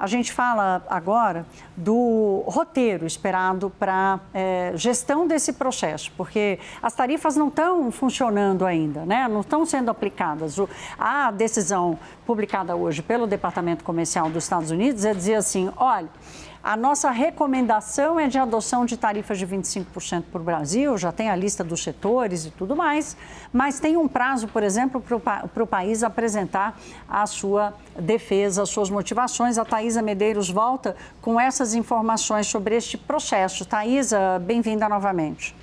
A gente fala agora do roteiro esperado para gestão desse processo, porque as tarifas não estão funcionando ainda, né? Não estão sendo aplicadas. A decisão publicada hoje pelo Departamento Comercial dos Estados Unidos é dizer assim, olha, a nossa recomendação é de adoção de tarifas de 25% para o Brasil, já tem a lista dos setores e tudo mais, mas tem um prazo, por exemplo, para o país apresentar a sua defesa, as suas motivações. A Thaisa Medeiros volta com essas informações sobre este processo. Thaisa, bem-vinda novamente.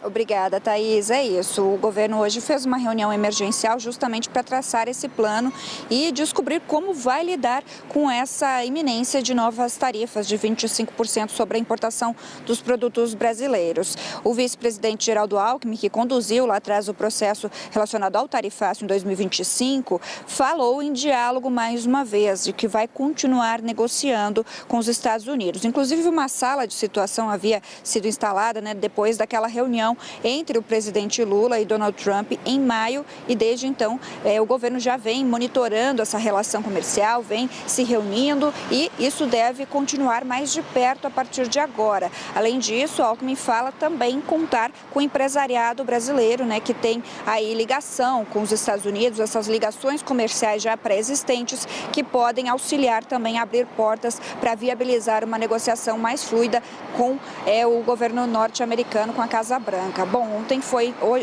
Obrigada, Thaís. É isso. O governo hoje fez uma reunião emergencial justamente para traçar esse plano e descobrir como vai lidar com essa iminência de novas tarifas de 25% sobre a importação dos produtos brasileiros. O vice-presidente Geraldo Alckmin, que conduziu lá atrás o processo relacionado ao tarifácio em 2025, falou em diálogo mais uma vez de que vai continuar negociando com os Estados Unidos. Inclusive, uma sala de situação havia sido instalada, depois daquela reunião entre o presidente Lula e Donald Trump em maio, e desde então o governo já vem monitorando essa relação comercial, vem se reunindo, e isso deve continuar mais de perto a partir de agora. Além disso, Alckmin fala também em contar com o empresariado brasileiro, que tem aí ligação com os Estados Unidos, essas ligações comerciais já pré-existentes que podem auxiliar também a abrir portas para viabilizar uma negociação mais fluida com o governo norte-americano, com a Casa Branca. Bom,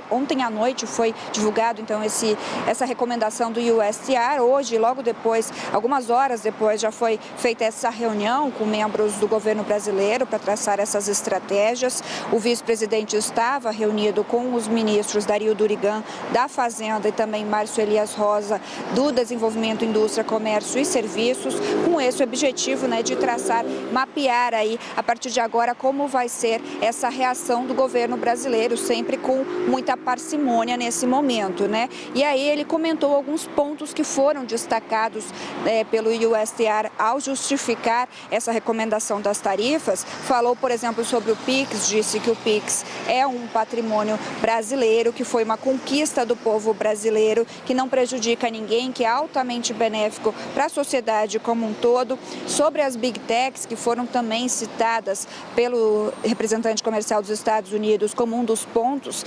ontem à noite foi divulgado então essa recomendação do USTR. Hoje, logo depois, algumas horas depois, já foi feita essa reunião com membros do governo brasileiro para traçar essas estratégias. O vice-presidente estava reunido com os ministros Dario Durigan, da Fazenda, e também Márcio Elias Rosa, do Desenvolvimento, Indústria, Comércio e Serviços, com esse objetivo de traçar, mapear aí, a partir de agora, como vai ser essa reação do governo brasileiro, sempre com muita parcimônia nesse momento, E aí ele comentou alguns pontos que foram destacados pelo USTR ao justificar essa recomendação das tarifas. Falou, por exemplo, sobre o PIX, disse que o PIX é um patrimônio brasileiro, que foi uma conquista do povo brasileiro, que não prejudica ninguém, que é altamente benéfico para a sociedade como um todo. Sobre as Big Techs, que foram também citadas pelo representante comercial dos Estados Unidos como um dos pontos,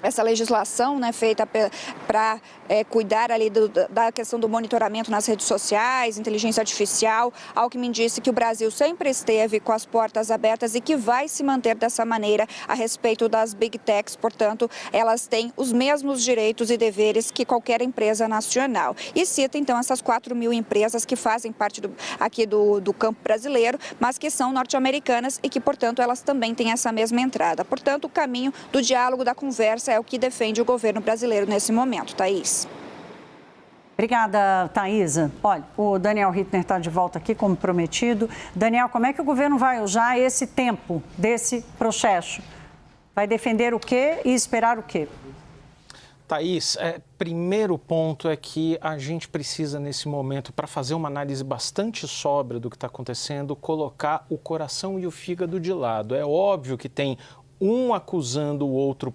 essa legislação feita para cuidar ali da questão do monitoramento nas redes sociais, inteligência artificial. Alckmin disse que o Brasil sempre esteve com as portas abertas e que vai se manter dessa maneira a respeito das Big Techs. Portanto, elas têm os mesmos direitos e deveres que qualquer empresa nacional. E cita, então, essas 4.000 empresas que fazem parte aqui do campo brasileiro, mas que são norte-americanas e que, portanto, elas também têm essa mesma entrada. Portanto, o caminho do diálogo, da conversa, é o que defende o governo brasileiro nesse momento. Thaís. Obrigada, Thaisa. Olha, o Daniel Hittner está de volta aqui, como prometido. Daniel, como é que o governo vai usar esse tempo desse processo? Vai defender o quê e esperar o quê? Thaís, primeiro ponto é que a gente precisa, nesse momento, para fazer uma análise bastante sóbria do que está acontecendo, colocar o coração e o fígado de lado. É óbvio que tem um acusando o outro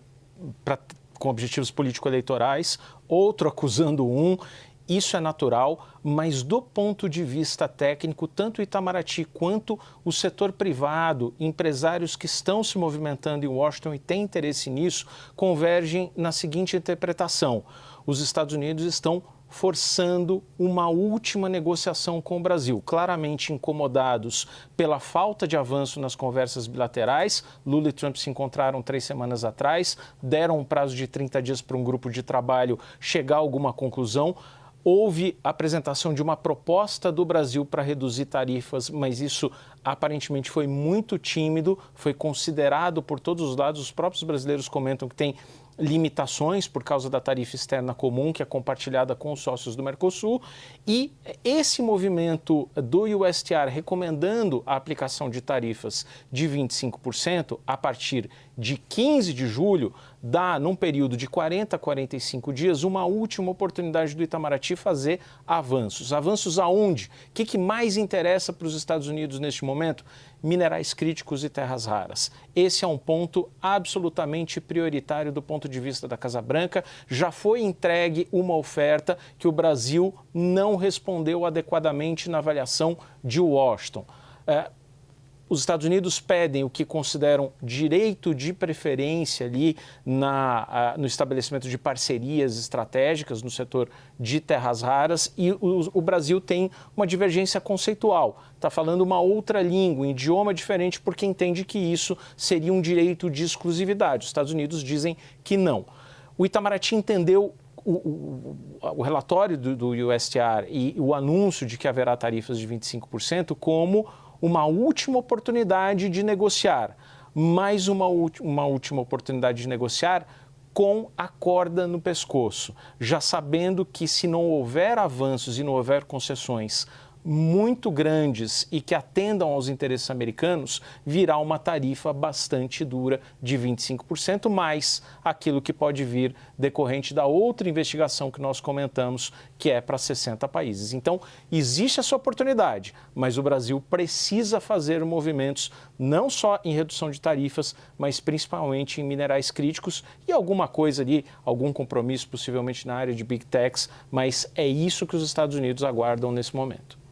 com objetivos político-eleitorais, outro acusando um, isso é natural, mas do ponto de vista técnico, tanto o Itamaraty quanto o setor privado, empresários que estão se movimentando em Washington e têm interesse nisso, convergem na seguinte interpretação: os Estados Unidos estão forçando uma última negociação com o Brasil, claramente incomodados pela falta de avanço nas conversas bilaterais. Lula e Trump se encontraram 3 semanas atrás, deram um prazo de 30 dias para um grupo de trabalho chegar a alguma conclusão. Houve a apresentação de uma proposta do Brasil para reduzir tarifas, mas isso aparentemente foi muito tímido, foi considerado por todos os lados. Os próprios brasileiros comentam que tem limitações por causa da tarifa externa comum, que é compartilhada com os sócios do Mercosul, e esse movimento do USTR recomendando a aplicação de tarifas de 25% a partir de 15 de julho dá, num período de 40 a 45 dias, uma última oportunidade do Itamaraty fazer avanços. Avanços aonde? O que mais interessa para os Estados Unidos neste momento? Minerais críticos e terras raras. Esse é um ponto absolutamente prioritário do ponto de vista da Casa Branca. Já foi entregue uma oferta que o Brasil não respondeu adequadamente na avaliação de Washington. Os Estados Unidos pedem o que consideram direito de preferência ali no estabelecimento de parcerias estratégicas no setor de terras raras e o Brasil tem uma divergência conceitual. Está falando uma outra língua, um idioma diferente, porque entende que isso seria um direito de exclusividade. Os Estados Unidos dizem que não. O Itamaraty entendeu o relatório do USTR e o anúncio de que haverá tarifas de 25% como uma última oportunidade de negociar, mais uma última oportunidade de negociar com a corda no pescoço, já sabendo que se não houver avanços e não houver concessões muito grandes e que atendam aos interesses americanos, virá uma tarifa bastante dura de 25%, mais aquilo que pode vir decorrente da outra investigação que nós comentamos, que é para 60 países. Então, existe essa oportunidade, mas o Brasil precisa fazer movimentos não só em redução de tarifas, mas principalmente em minerais críticos e alguma coisa ali, algum compromisso possivelmente na área de Big Techs, mas é isso que os Estados Unidos aguardam nesse momento.